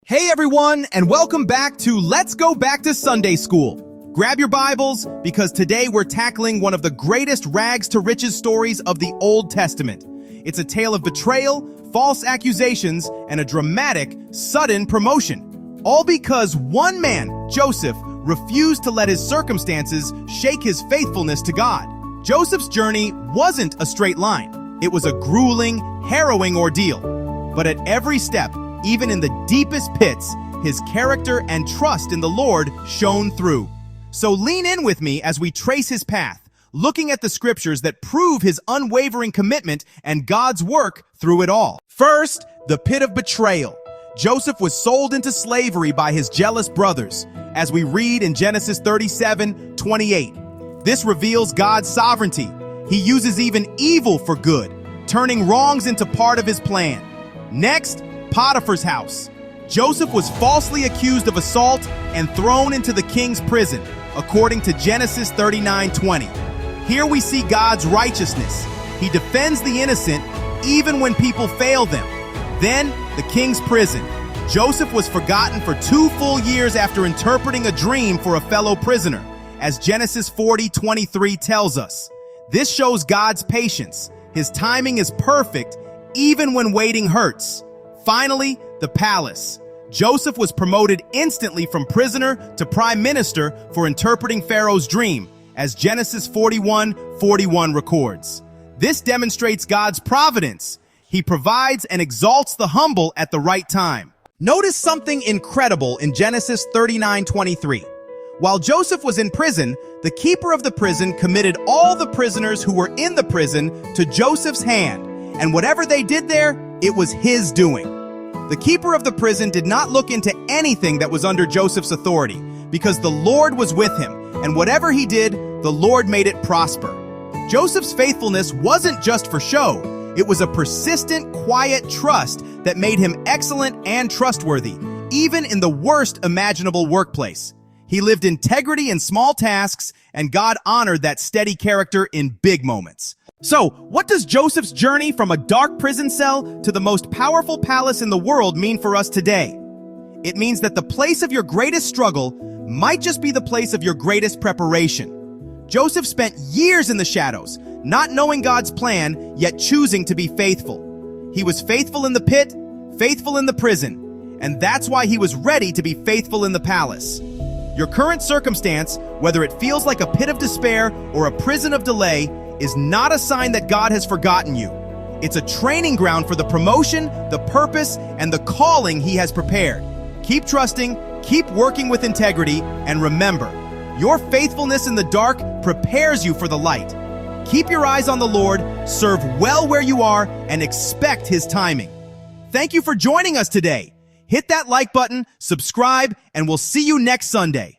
Hey everyone, and welcome back to Let's Go Back to Sunday School. Grab your Bibles, because today we're tackling one of the greatest rags to riches stories of the Old Testament. It's a tale of betrayal, false accusations, and a dramatic, sudden promotion. All because one man, Joseph, refused to let his circumstances shake his faithfulness to God. Joseph's journey wasn't a straight line. It was a grueling, harrowing ordeal. But at every step, even in the deepest pits, his character and trust in the Lord shone through. So lean in with me as we trace his path, looking at the scriptures that prove his unwavering commitment and God's work through it all. First, the pit of betrayal. Joseph was sold into slavery by his jealous brothers, as we read in Genesis 37:28. This reveals God's sovereignty. He uses even evil for good, turning wrongs into part of his plan. Next, Potiphar's house. Joseph was falsely accused of assault and thrown into the king's prison, according to Genesis 39:20. Here we see God's righteousness. He defends the innocent even when people fail them. Then, the king's prison. Joseph was forgotten for 2 full years after interpreting a dream for a fellow prisoner, as Genesis 40:23 tells us. This shows God's patience. His timing is perfect, even when waiting hurts. Finally, the palace. Joseph was promoted instantly from prisoner to prime minister for interpreting Pharaoh's dream, as Genesis 41:41 records. This demonstrates God's providence. He provides and exalts the humble at the right time. Notice something incredible in Genesis 39:23. While Joseph was in prison, the keeper of the prison committed all the prisoners who were in the prison to Joseph's hand, and whatever they did there, it was his doing. The keeper of the prison did not look into anything that was under Joseph's authority, because the Lord was with him, and whatever he did, the Lord made it prosper. Joseph's faithfulness wasn't just for show. It was a persistent, quiet trust that made him excellent and trustworthy, even in the worst imaginable workplace. He lived integrity in small tasks, and God honored that steady character in big moments. So, what does Joseph's journey from a dark prison cell to the most powerful palace in the world mean for us today? It means that the place of your greatest struggle might just be the place of your greatest preparation. Joseph spent years in the shadows, not knowing God's plan, yet choosing to be faithful. He was faithful in the pit, faithful in the prison, and that's why he was ready to be faithful in the palace. Your current circumstance, whether it feels like a pit of despair or a prison of delay, is not a sign that God has forgotten you. It's a training ground for the promotion, the purpose, and the calling he has prepared. Keep trusting, keep working with integrity, and remember, your faithfulness in the dark prepares you for the light. Keep your eyes on the Lord, serve well where you are, and expect his timing. Thank you for joining us today. Hit that like button, subscribe, and we'll see you next Sunday.